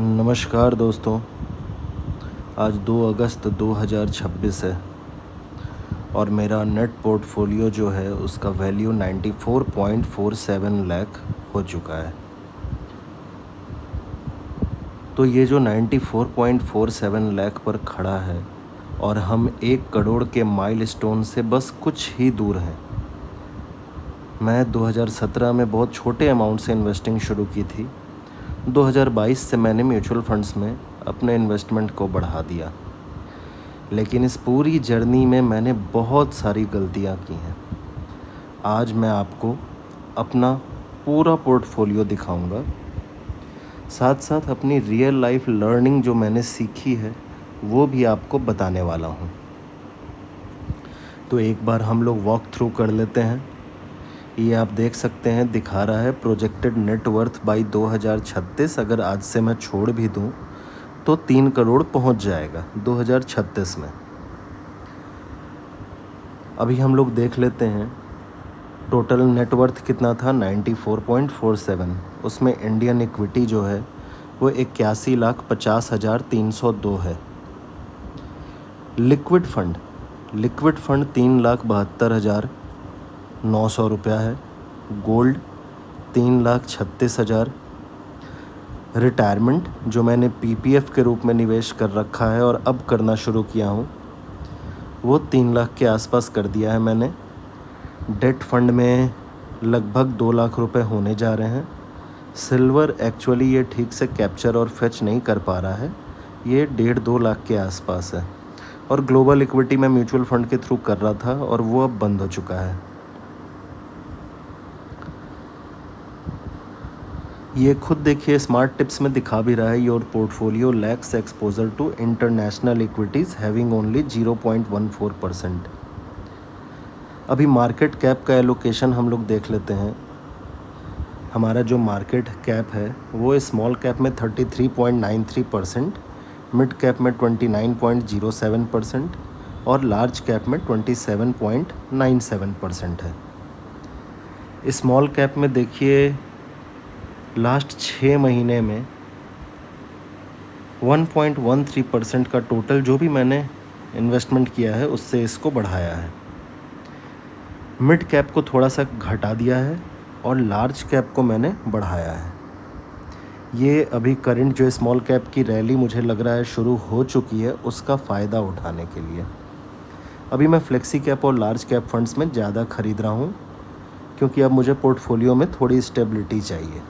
नमस्कार दोस्तों। आज 2 अगस्त 2026 है और मेरा नेट पोर्टफोलियो जो है उसका वैल्यू 94.47 लाख हो चुका है। तो ये जो 94.47 लाख पर खड़ा है और हम 1 करोड़ के माइलस्टोन से बस कुछ ही दूर हैं। मैं 2017 में बहुत छोटे अमाउंट से इन्वेस्टिंग शुरू की थी। 2022 से मैंने म्यूचुअल फंड्स में अपने इन्वेस्टमेंट को बढ़ा दिया, लेकिन इस पूरी जर्नी में मैंने बहुत सारी गलतियां की हैं। आज मैं आपको अपना पूरा पोर्टफोलियो दिखाऊंगा, साथ साथ अपनी रियल लाइफ लर्निंग जो मैंने सीखी है वो भी आपको बताने वाला हूँ। तो एक बार हम लोग वॉक थ्रू कर लेते हैं। ये आप देख सकते हैं, दिखा रहा है प्रोजेक्टेड नेटवर्थ बाई 2036। अगर आज से मैं छोड़ भी दूं तो 3 करोड़ पहुंच जाएगा 2036 में। अभी हम लोग देख लेते हैं टोटल नेटवर्थ कितना था, 94.47। उसमें इंडियन इक्विटी जो है वो 81,50,302 है। लिक्विड फंड 3,72,900 रुपया है। गोल्ड 3,36,000। रिटायरमेंट जो मैंने पीपीएफ के रूप में निवेश कर रखा है और अब करना शुरू किया हूँ वो 3 लाख के आसपास कर दिया है मैंने। डेट फंड में लगभग 2 लाख रुपए होने जा रहे हैं। सिल्वर एक्चुअली ये ठीक से कैप्चर और फेच नहीं कर पा रहा है, ये 1.5-2 लाख के आसपास है। और ग्लोबल इक्विटी में म्यूचुअल फंड के थ्रू कर रहा था और वो अब बंद हो चुका है। ये खुद देखिए स्मार्ट टिप्स में दिखा भी रहा है, your portfolio lacks exposure to international equities having only 0.14%। अभी मार्केट कैप का एलोकेशन हम लोग देख लेते हैं। हमारा जो मार्केट कैप है वो स्मॉल कैप में 33.93%, मिड कैप में 29.07% और लार्ज कैप में 27.97% है। स्मॉल कैप में देखिए लास्ट 6 महीने में 1.13% का टोटल जो भी मैंने इन्वेस्टमेंट किया है उससे इसको बढ़ाया है। मिड कैप को थोड़ा सा घटा दिया है और लार्ज कैप को मैंने बढ़ाया है। ये अभी करंट जो स्मॉल कैप की रैली मुझे लग रहा है शुरू हो चुकी है, उसका फ़ायदा उठाने के लिए अभी मैं फ्लेक्सी कैप और लार्ज कैप फंड्स में ज़्यादा ख़रीद रहा हूँ, क्योंकि अब मुझे पोर्टफोलियो में थोड़ी स्टेबिलिटी चाहिए।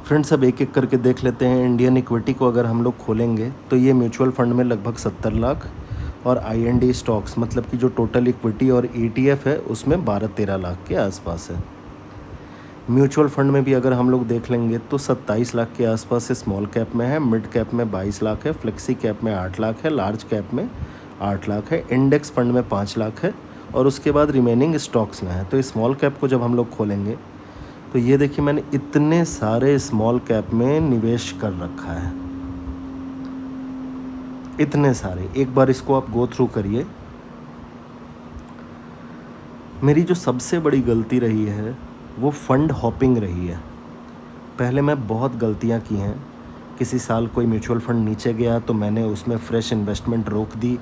फ्रेंड्स, अब एक एक करके देख लेते हैं। इंडियन इक्विटी को अगर हम लोग खोलेंगे तो ये म्यूचुअल फंड में लगभग 70 लाख और आईएनडी स्टॉक्स मतलब कि जो टोटल इक्विटी और ईटीएफ है उसमें 12-13 लाख के आसपास है। म्यूचुअल फंड में भी अगर हम लोग देख लेंगे तो 27 लाख के आसपास स्मॉल कैप में है, मिड कैप में 22 लाख है, फ्लेक्सी कैप में 8 लाख है, लार्ज कैप में 8 लाख है, इंडेक्स फंड में 5 लाख है और उसके बाद रिमेनिंग स्टॉक्स में है। तो स्मॉल कैप को जब हम लोग खोलेंगे तो ये देखिए मैंने इतने सारे स्मॉल कैप में निवेश कर रखा है, इतने सारे। एक बार इसको आप गो थ्रू करिए। मेरी जो सबसे बड़ी गलती रही है वो फंड हॉपिंग रही है। पहले मैं बहुत गलतियां की हैं। किसी साल कोई म्यूचुअल फंड नीचे गया तो मैंने उसमें फ्रेश इन्वेस्टमेंट रोक दी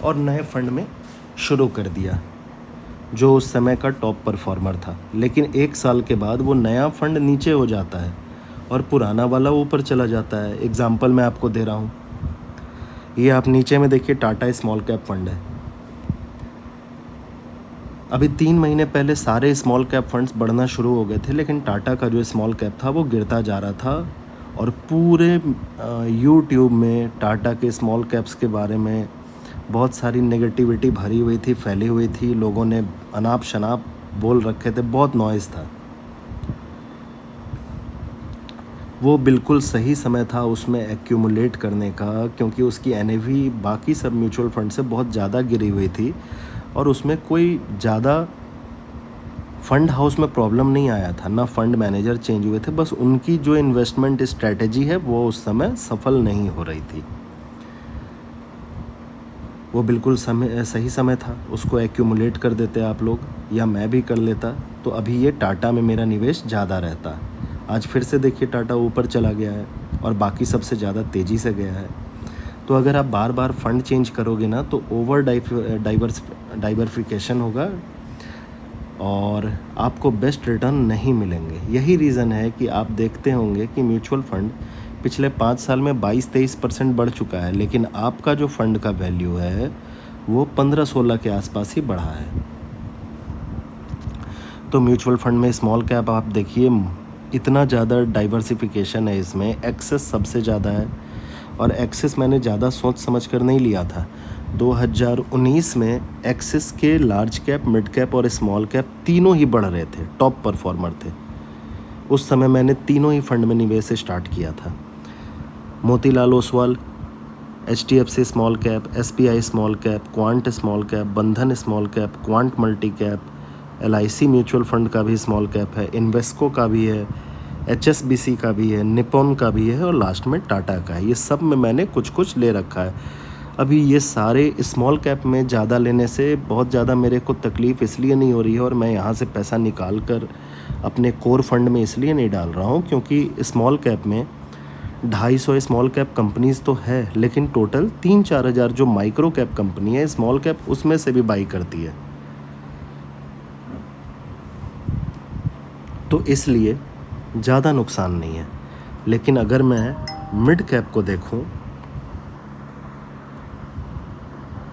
और नए फंड में शुरू कर दिया जो उस समय का टॉप परफॉर्मर था। लेकिन 1 साल के बाद वो नया फंड नीचे हो जाता है और पुराना वाला ऊपर चला जाता है। एग्जाम्पल मैं आपको दे रहा हूँ, ये आप नीचे में देखिए टाटा स्मॉल कैप फंड है। अभी 3 महीने पहले सारे स्मॉल कैप फंड्स बढ़ना शुरू हो गए थे, लेकिन टाटा का जो स्मॉल कैप था वो गिरता जा रहा था और पूरे यूट्यूब में टाटा के स्मॉल कैप्स के बारे में बहुत सारी नेगेटिविटी भरी हुई थी, फैली हुई थी। लोगों ने अनाप शनाप बोल रखे थे, बहुत नॉइज़ था। वो बिल्कुल सही समय था उसमें एक्यूमुलेट करने का, क्योंकि उसकी एनएवी बाकी सब म्यूचुअल फंड से बहुत ज़्यादा गिरी हुई थी और उसमें कोई ज़्यादा फंड हाउस में प्रॉब्लम नहीं आया था, ना फंड मैनेजर चेंज हुए थे। बस उनकी जो इन्वेस्टमेंट स्ट्रैटेजी है वो उस समय सफल नहीं हो रही थी। वो बिल्कुल सही समय था, उसको एक्यूमुलेट कर देते आप लोग या मैं भी कर लेता तो अभी ये टाटा में मेरा निवेश ज़्यादा रहता। आज फिर से देखिए टाटा ऊपर चला गया है और बाकी सबसे ज़्यादा तेज़ी से गया है। तो अगर आप बार बार फंड चेंज करोगे ना तो ओवर डाइवर्सिफिकेशन होगा और आपको बेस्ट रिटर्न नहीं मिलेंगे। यही रीज़न है कि आप देखते होंगे कि म्यूचुअल फ़ंड पिछले 5 साल में 22-23% बढ़ चुका है, लेकिन आपका जो फ़ंड का वैल्यू है वो 15-16 के आसपास ही बढ़ा है। तो म्यूचुअल फ़ंड में स्मॉल कैप आप देखिए इतना ज़्यादा डाइवर्सिफिकेशन है, इसमें एक्सेस सबसे ज़्यादा है और एक्सेस मैंने ज़्यादा सोच समझ कर नहीं लिया था। 2019 में एक्सेस के लार्ज कैप, मिड कैप और स्मॉल कैप तीनों ही बढ़ रहे थे, टॉप परफॉर्मर थे। उस समय मैंने तीनों ही फंड में निवेश स्टार्ट किया था। Motilal Oswal, HDFC small cap, SBI small cap, quant small cap, Bandhan small cap, quant multi cap, LIC mutual fund का भी स्मॉल कैप है, इन्वेस्को का भी है, HSBC का भी है, निपॉन का भी है और लास्ट में टाटा का है। ये सब में मैंने कुछ कुछ ले रखा है। अभी ये सारे स्मॉल कैप में ज़्यादा लेने से बहुत ज़्यादा मेरे को तकलीफ़ इसलिए नहीं हो रही है और मैं यहाँ से पैसा निकाल कर अपने कोर फंड में इसलिए नहीं डाल रहा हूँ क्योंकि स्मॉल कैप में 250 स्मॉल कैप कंपनीज़ तो है, लेकिन टोटल 3-4 हज़ार जो माइक्रो कैप कंपनी है स्मॉल कैप उसमें से भी बाई करती है। तो इसलिए ज़्यादा नुकसान नहीं है। लेकिन अगर मैं मिड कैप को देखूं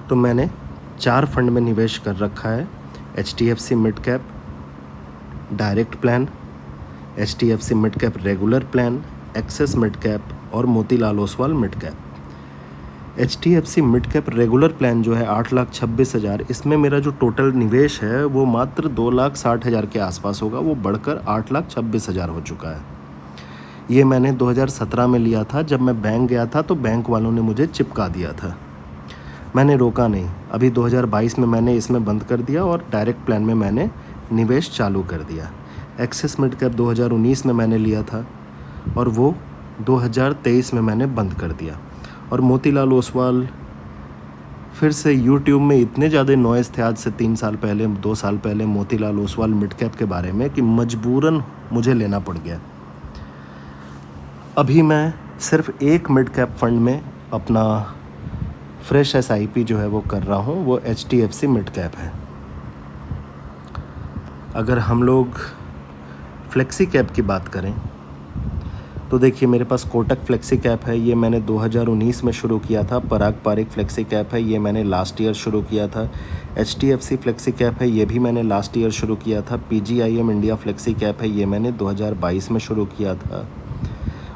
तो मैंने 4 फंड में निवेश कर रखा है। HDFC mid cap direct plan, HDFC mid cap regular plan, Axis mid cap और Motilal Oswal mid cap. HDFC mid cap regular plan जो है 8,26,000, इसमें मेरा जो टोटल निवेश है वो मात्र 2,60,000 के आसपास होगा, वो बढ़कर 8,26,000 हो चुका है। ये मैंने 2017 में लिया था। जब मैं बैंक गया था तो बैंक वालों ने मुझे चिपका दिया था, मैंने रोका नहीं। अभी 2022 में मैंने इसमें बंद कर दिया और डायरेक्ट प्लान में मैंने निवेश चालू कर दिया। एक्सेस मिड कैप 2019 में मैंने लिया था और वो 2023 में मैंने बंद कर दिया। और मोतीलाल ओसवाल फिर से यूट्यूब में इतने ज़्यादा नॉइज़ थे आज से 3 साल पहले, 2 साल पहले मोतीलाल ओसवाल मिड कैप के बारे में कि मजबूरन मुझे लेना पड़ गया। अभी मैं सिर्फ एक मिड कैप फंड में अपना फ्रेश SIP जो है वो कर रहा हूँ, वो HDFC मिड कैप है। अगर हम लोग फ्लेक्सी कैप की बात करें तो देखिए मेरे पास कोटक फ्लेक्सी कैप है, ये मैंने 2019 में शुरू किया था। पराग पारिक फ्लेक्सी कैप है, ये मैंने लास्ट ईयर शुरू किया था। HDFC फ्लेक्सी कैप है, ये भी मैंने लास्ट ईयर शुरू किया था। PGIM इंडिया फ्लेक्सी कैप है, ये मैंने 2022 में शुरू किया था।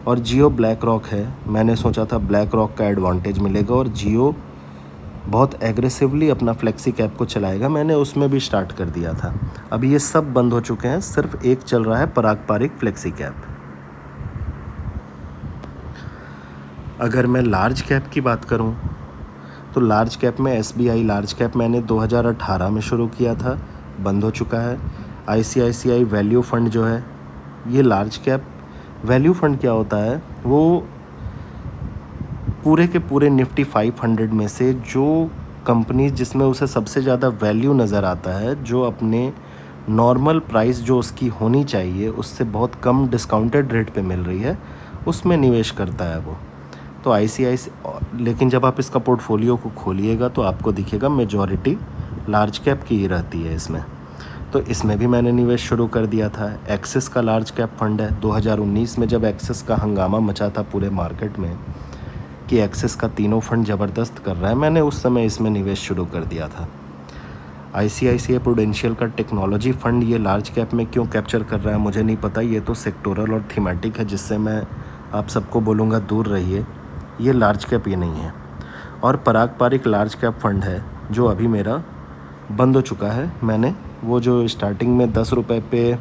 और जियो ब्लैक रॉक है, मैंने सोचा था ब्लैक रॉक का एडवांटेज मिलेगा और जियो बहुत एग्रेसिवली अपना फ्लेक्सी कैप को चलाएगा, मैंने उसमें भी स्टार्ट कर दिया था। अभी ये सब बंद हो चुके हैं, सिर्फ एक चल रहा है पराग पारिक फ्लेक्सी कैप। अगर मैं लार्ज कैप की बात करूं तो लार्ज कैप में SBI लार्ज कैप मैंने 2018 में शुरू किया था, बंद हो चुका है। ICICI वैल्यू फ़ंड जो है ये लार्ज कैप वैल्यू फ़ंड क्या होता है, वो पूरे के पूरे निफ्टी 500 में से जो कंपनी जिसमें उसे सबसे ज़्यादा वैल्यू नज़र आता है, जो अपने नॉर्मल प्राइस जो उसकी होनी चाहिए उससे बहुत कम डिस्काउंटेड रेट पे मिल रही है, उसमें निवेश करता है वो। तो ICICI, लेकिन जब आप इसका पोर्टफोलियो को खोलिएगा तो आपको दिखेगा मेजॉरिटी लार्ज कैप की ही रहती है इसमें। तो इसमें भी मैंने निवेश शुरू कर दिया था। एक्सिस का लार्ज कैप फंड है। 2019 में जब एक्सिस का हंगामा मचा था पूरे मार्केट में कि एक्सिस का तीनों फंड ज़बरदस्त कर रहा है, मैंने उस समय इसमें निवेश शुरू कर दिया था। ICICI प्रूडेंशियल का टेक्नोलॉजी फ़ंड ये लार्ज कैप में क्यों कैप्चर कर रहा है मुझे नहीं पता, ये तो सेक्टोरल और थीमेटिक है जिससे मैं आप सबको बोलूँगा दूर रहिए, ये लार्ज कैप ये नहीं है। और पराग पारिक लार्ज कैप फंड है जो अभी मेरा बंद हो चुका है। मैंने वो जो स्टार्टिंग में 10 रुपये पे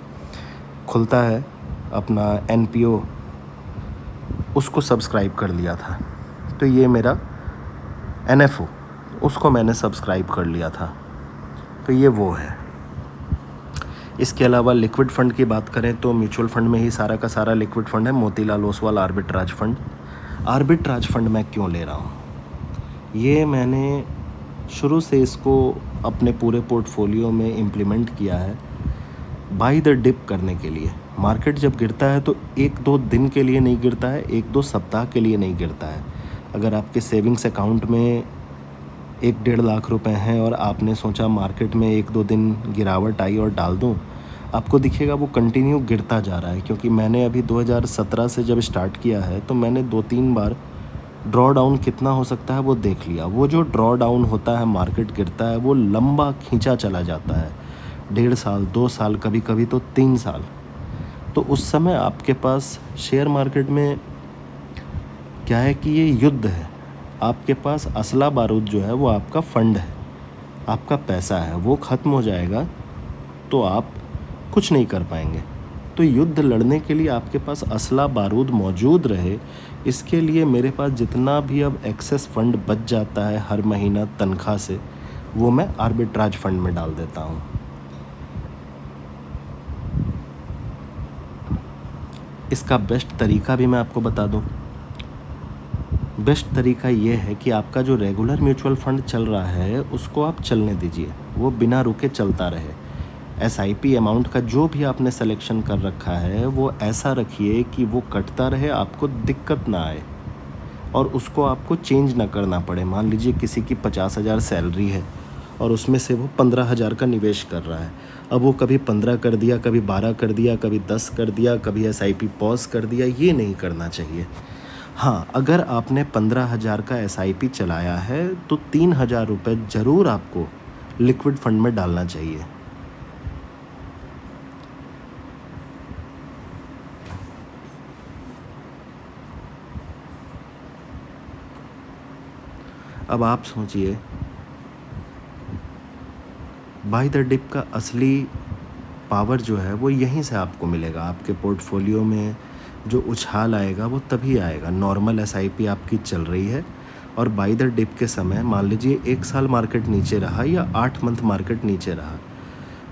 खुलता है अपना NPO, उसको सब्सक्राइब कर लिया था। तो ये मेरा NFO, उसको मैंने सब्सक्राइब कर लिया था। तो ये वो है। इसके अलावा लिक्विड फ़ंड की बात करें तो म्यूचुअल फ़ंड में ही सारा का सारा लिक्विड फ़ंड है। Motilal Oswal arbitrage fund. Arbitrage fund मैं क्यों ले रहा हूँ, ये मैंने शुरू से इसको अपने पूरे पोर्टफोलियो में इम्प्लीमेंट किया है बाय द डिप करने के लिए। मार्केट जब गिरता है तो 1-2 दिन के लिए नहीं गिरता है, 1-2 सप्ताह के लिए नहीं गिरता है। अगर आपके सेविंग्स अकाउंट में 1-1.5 लाख रुपए हैं और आपने सोचा मार्केट में 1-2 दिन गिरावट आई और डाल दूं, आपको दिखेगा वो कंटिन्यू गिरता जा रहा है। क्योंकि मैंने अभी 2017 से जब स्टार्ट किया है तो मैंने 2-3 बार ड्रॉ डाउन कितना हो सकता है वो देख लिया। वो जो ड्रॉ डाउन होता है, मार्केट गिरता है, वो लंबा खींचा चला जाता है, 1.5 साल, 2 साल, कभी कभी तो 3 साल। तो उस समय आपके पास शेयर मार्केट में क्या है कि ये युद्ध है। आपके पास असला बारूद जो है वो आपका फंड है, आपका पैसा है। वो ख़त्म हो जाएगा तो आप कुछ नहीं कर पाएंगे। तो युद्ध लड़ने के लिए आपके पास असला बारूद मौजूद रहे, इसके लिए मेरे पास जितना भी अब एक्सेस फंड बच जाता है हर महीना तनख्वाह से, वो मैं आर्बिट्राज फंड में डाल देता हूँ। इसका बेस्ट तरीका भी मैं आपको बता दूँ। बेस्ट तरीका ये है कि आपका जो रेगुलर म्यूचुअल फंड चल रहा है उसको आप चलने दीजिए, वो बिना रुके चलता रहे। SIP अमाउंट का जो भी आपने सिलेक्शन कर रखा है वो ऐसा रखिए कि वो कटता रहे, आपको दिक्कत ना आए और उसको आपको चेंज ना करना पड़े। मान लीजिए किसी की 50,000 सैलरी है और उसमें से वो 15,000 का निवेश कर रहा है। अब वो कभी 15 कर दिया, कभी 12 कर दिया, कभी 10 कर दिया, कभी SIP पॉज कर दिया, ये नहीं करना चाहिए। हाँ, अगर आपने 15,000 का SIP चलाया है तो 3,000 रुपये ज़रूर आपको लिक्विड फंड में डालना चाहिए। अब आप सोचिए, बाय द डिप का असली पावर जो है वो यहीं से आपको मिलेगा। आपके पोर्टफोलियो में जो उछाल आएगा वो तभी आएगा। नॉर्मल SIP आपकी चल रही है और बाय द डिप के समय मान लीजिए 1 साल मार्केट नीचे रहा या 8 मंथ मार्केट नीचे रहा,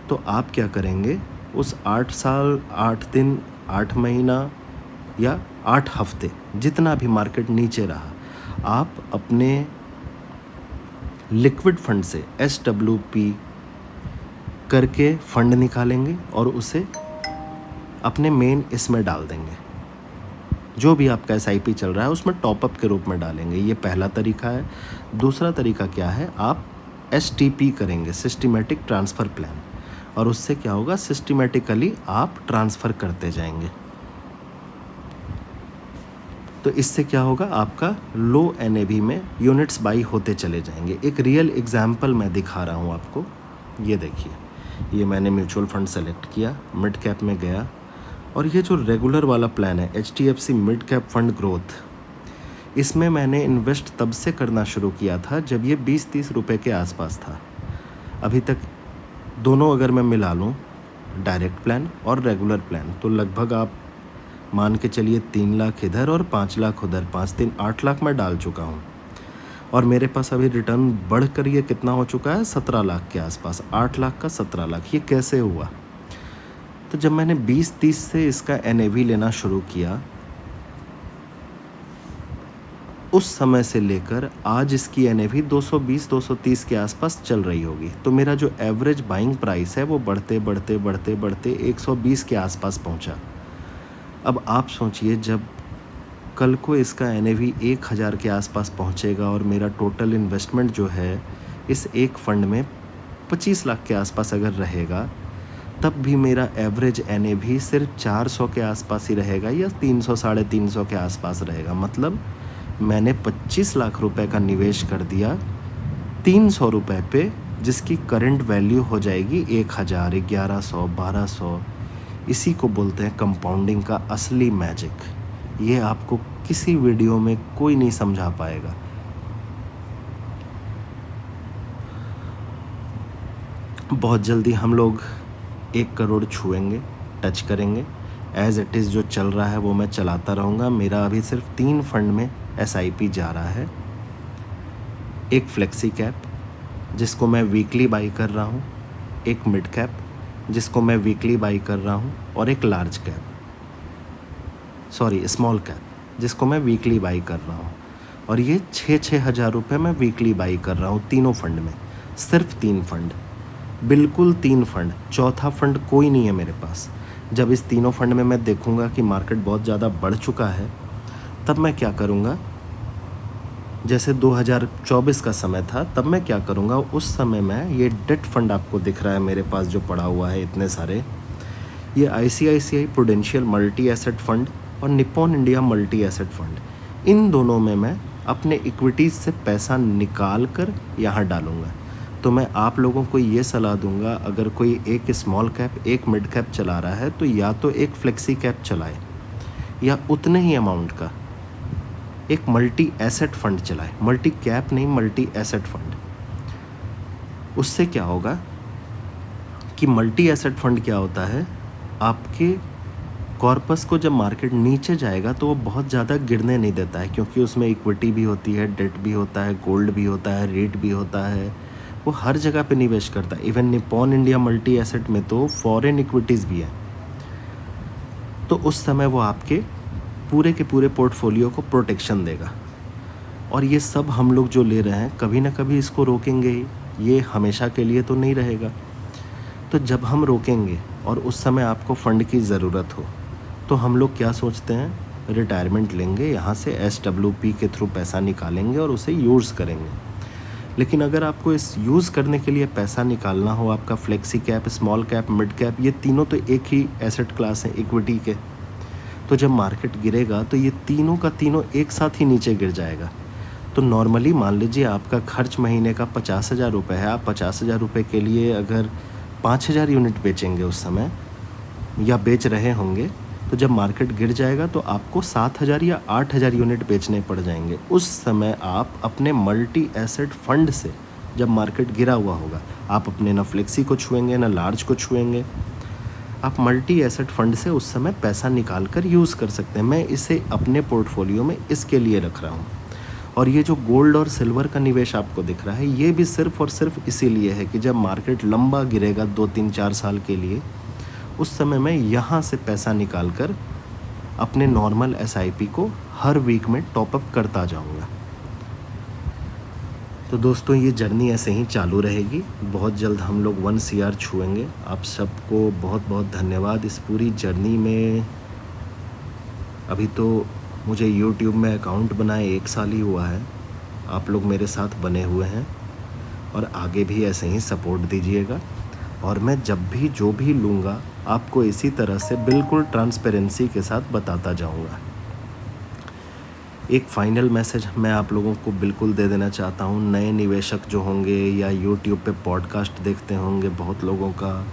तो आप क्या करेंगे, उस 8 साल, 8 दिन, 8 महीना या 8 हफ्ते जितना भी मार्केट नीचे रहा, आप अपने लिक्विड फंड से SWP करके फंड निकालेंगे और उसे अपने मेन इसमें डाल देंगे। जो भी आपका SIP चल रहा है उसमें टॉपअप के रूप में डालेंगे। ये पहला तरीका है। दूसरा तरीका क्या है, आप STP करेंगे, सिस्टमेटिक ट्रांसफ़र प्लान, और उससे क्या होगा, सिस्टमेटिकली आप ट्रांसफ़र करते जाएंगे। तो इससे क्या होगा, आपका लो NAV में यूनिट्स बाई होते चले जाएंगे। एक रियल एग्जाम्पल मैं दिखा रहा हूँ आपको। ये देखिए, ये मैंने म्यूचुअल फंड सेलेक्ट किया, मिड कैप में गया, और ये जो रेगुलर वाला प्लान है HDFC mid cap fund growth, इसमें मैंने इन्वेस्ट तब से करना शुरू किया था जब ये 20-30 रुपए के आसपास था। अभी तक दोनों अगर मैं मिला लूँ, डायरेक्ट प्लान और रेगुलर प्लान, तो लगभग आप मान के चलिए 3 लाख इधर और 5 लाख उधर, 5-3 8 लाख मैं डाल चुका हूँ। और मेरे पास अभी रिटर्न बढ़कर ये कितना हो चुका है, 17 लाख के आसपास। 8 लाख का 17 लाख, ये कैसे हुआ? तो जब मैंने 20-30 से इसका NAV लेना शुरू किया, उस समय से लेकर आज इसकी NAV 220-230 के आसपास चल रही होगी। तो मेरा जो एवरेज बाइंग प्राइस है वो बढ़ते बढ़ते बढ़ते बढ़ते 120 के आसपास पहुंचा। अब आप सोचिए, जब कल को इसका NAV 1,000 के आसपास पहुंचेगा और मेरा टोटल इन्वेस्टमेंट जो है इस एक फ़ंड में 25 लाख के आसपास अगर रहेगा, तब भी मेरा एवरेज NAV सिर्फ 400 के आसपास ही रहेगा या 300 साढ़े 300 के आसपास रहेगा। मतलब मैंने 25 लाख रुपए का निवेश कर दिया 300 रुपए पे, जिसकी करंट वैल्यू हो जाएगी 1,000, 1100, 1200। इसी को बोलते हैं कंपाउंडिंग का असली मैजिक। ये आपको किसी वीडियो में कोई नहीं समझा पाएगा। बहुत जल्दी हम लोग 1 करोड़ छुएंगे, टच करेंगे। एज़ इट इज़ जो चल रहा है वो मैं चलाता रहूँगा। मेरा अभी सिर्फ 3 फंड में SIP जा रहा है। एक फ्लेक्सी कैप जिसको मैं वीकली बाई कर रहा हूँ, एक मिड कैप जिसको मैं वीकली बाई कर रहा हूँ, और एक लार्ज कैप, स्मॉल कैप, जिसको मैं वीकली बाई कर रहा हूँ। और ये 6,000 रुपये मैं वीकली बाई कर रहा हूँ तीनों फंड में, सिर्फ 3 फंड, बिल्कुल 3 फंड, चौथा फंड कोई नहीं है मेरे पास। जब इस तीनों फंड में मैं देखूँगा कि मार्केट बहुत ज़्यादा बढ़ चुका है, तब मैं क्या करूँगा, जैसे 2024 का समय था, तब मैं क्या करूँगा, उस समय मैं ये डेट फंड आपको दिख रहा है मेरे पास जो पड़ा हुआ है इतने सारे, ये ICICI prudential multi asset fund और Nippon India multi asset fund, इन दोनों में मैं अपने इक्विटीज़ से पैसा निकाल कर यहाँ डालूँगा। तो मैं आप लोगों को ये सलाह दूंगा, अगर कोई एक स्मॉल कैप एक मिड कैप चला रहा है तो या तो एक फ्लेक्सी कैप चलाए या उतने ही अमाउंट का एक मल्टी एसेट फंड चलाए, मल्टी कैप नहीं, मल्टी एसेट फंड। उससे क्या होगा कि मल्टी एसेट फंड क्या होता है, आपके कॉर्पस को जब मार्केट नीचे जाएगा तो वो बहुत ज़्यादा गिरने नहीं देता है, क्योंकि उसमें इक्विटी भी होती है, डेट भी होता है, गोल्ड भी होता है, रेट भी होता है, वो हर जगह पे निवेश करता है। Even Nippon India multi asset में तो फॉरेन इक्विटीज़ भी है। तो उस समय वो आपके पूरे के पूरे पोर्टफोलियो को प्रोटेक्शन देगा। और ये सब हम लोग जो ले रहे हैं कभी ना कभी इसको रोकेंगे ही, ये हमेशा के लिए तो नहीं रहेगा। तो जब हम रोकेंगे और उस समय आपको फ़ंड की ज़रूरत हो, तो हम लोग क्या सोचते हैं, रिटायरमेंट लेंगे, यहाँ से SWP के थ्रू पैसा निकालेंगे और उसे यूज़ करेंगे। लेकिन अगर आपको इस यूज़ करने के लिए पैसा निकालना हो, आपका flexi cap, small cap, mid cap, ये तीनों तो एक ही एसेट क्लास है इक्विटी के, तो जब मार्केट गिरेगा तो ये तीनों का तीनों एक साथ ही नीचे गिर जाएगा। तो नॉर्मली मान लीजिए आपका खर्च महीने का 50,000 रुपये है, आप 50,000 रुपये के लिए अगर 5,000 यूनिट बेचेंगे उस समय, या बेच रहे होंगे, तो जब मार्केट गिर जाएगा तो आपको 7,000 या 8,000 यूनिट बेचने पड़ जाएंगे। उस समय आप अपने मल्टी एसेट फंड से, जब मार्केट गिरा हुआ होगा, आप अपने ना फ्लेक्सी को छुएंगे ना लार्ज को छुएंगे, आप मल्टी एसेट फंड से उस समय पैसा निकाल कर यूज़ कर सकते हैं। मैं इसे अपने पोर्टफोलियो में इसके लिए रख रहा हूँ। और ये जो गोल्ड और सिल्वर का निवेश आपको दिख रहा है, ये भी सिर्फ़ और सिर्फ इसीलिए है कि जब मार्केट लंबा गिरेगा 2, 3, 4 साल के लिए, उस समय मैं यहाँ से पैसा निकाल कर अपने नॉर्मल SIP को हर वीक में टॉपअप करता जाऊँगा। तो दोस्तों ये जर्नी ऐसे ही चालू रहेगी, बहुत जल्द हम लोग 1 CR छुएंगे। आप सबको बहुत बहुत धन्यवाद इस पूरी जर्नी में। अभी तो मुझे YouTube में अकाउंट बनाए 1 साल ही हुआ है, आप लोग मेरे साथ बने हुए हैं और आगे भी ऐसे ही सपोर्ट दीजिएगा। और मैं जब भी जो भी लूँगा आपको इसी तरह से बिल्कुल ट्रांसपेरेंसी के साथ बताता जाऊँगा। एक फ़ाइनल मैसेज मैं आप लोगों को बिल्कुल दे देना चाहता हूँ, नए निवेशक जो होंगे या YouTube पे पॉडकास्ट देखते होंगे बहुत लोगों का,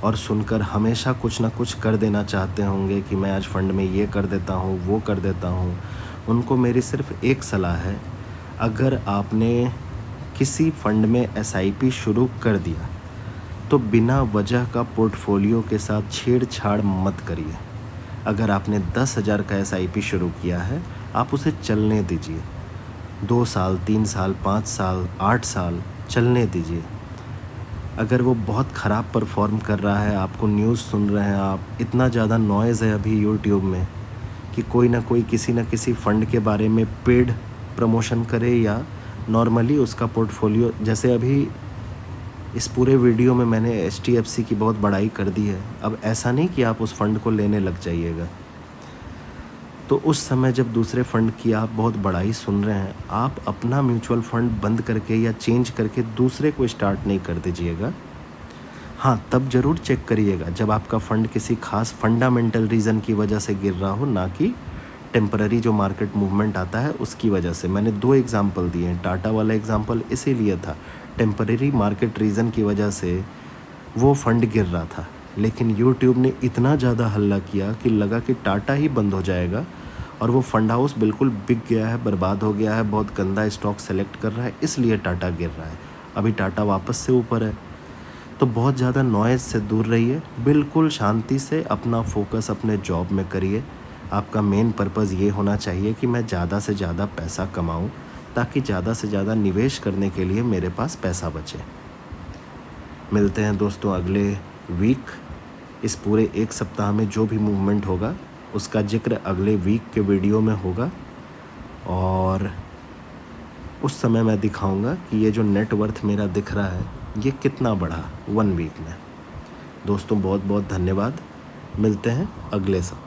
और सुनकर हमेशा कुछ ना कुछ कर देना चाहते होंगे कि मैं आज फ़ंड में ये कर देता हूँ, वो कर देता हूँ, उनको मेरी सिर्फ एक सलाह है, अगर आपने किसी फ़ंड में SIP शुरू कर दिया तो बिना वजह का पोर्टफोलियो के साथ छेड़छाड़ मत करिए। अगर आपने 10,000 का SIP शुरू किया है, आप उसे चलने दीजिए, 2 साल, 3 साल, 5 साल, 8 साल चलने दीजिए। अगर वो बहुत ख़राब परफॉर्म कर रहा है, आपको न्यूज़ सुन रहे हैं आप, इतना ज़्यादा नॉइज़ है अभी YouTube में कि कोई ना कोई किसी न किसी फ़ंड के बारे में पेड प्रमोशन करे या नॉर्मली उसका पोर्टफोलियो, जैसे अभी इस पूरे वीडियो में मैंने HDFC की बहुत बड़ाई कर दी है। अब ऐसा नहीं कि आप उस फ़ंड को लेने लग जाइएगा। तो उस समय जब दूसरे फ़ंड की आप बहुत बड़ाई सुन रहे हैं, आप अपना म्यूचुअल फ़ंड बंद करके या चेंज करके दूसरे को स्टार्ट नहीं कर दीजिएगा। हाँ, तब ज़रूर चेक करिएगा जब आपका फ़ंड किसी खास फंडामेंटल रीज़न की वजह से गिर रहा हो, ना कि टेम्पररी जो मार्केट मूवमेंट आता है उसकी वजह से। मैंने 2 एग्ज़ाम्पल दिए हैं, टाटा वाला एग्ज़ाम्पल इसीलिए था, टेम्पररी मार्केट रीज़न की वजह से वो फ़ंड गिर रहा था, लेकिन YouTube ने इतना ज़्यादा हल्ला किया कि लगा कि टाटा ही बंद हो जाएगा और वो फ़ंड हाउस बिल्कुल बिक गया है, बर्बाद हो गया है, बहुत गंदा स्टॉक सेलेक्ट कर रहा है, इसलिए टाटा गिर रहा है। अभी टाटा वापस से ऊपर है। तो बहुत ज़्यादा नॉइज़ से दूर रहिए, बिल्कुल शांति से अपना फोकस अपने जॉब में करिए। आपका मेन पर्पज़ ये होना चाहिए कि मैं ज़्यादा से ज़्यादा पैसा कमाऊँ, ताकि ज़्यादा से ज़्यादा निवेश करने के लिए मेरे पास पैसा बचे। मिलते हैं दोस्तों अगले वीक। इस पूरे 1 सप्ताह में जो भी मूवमेंट होगा उसका जिक्र अगले वीक के वीडियो में होगा। और उस समय मैं दिखाऊंगा कि ये जो नेट वर्थ मेरा दिख रहा है ये कितना बढ़ा 1 वीक में। दोस्तों बहुत बहुत धन्यवाद, मिलते हैं अगले सप्ताह।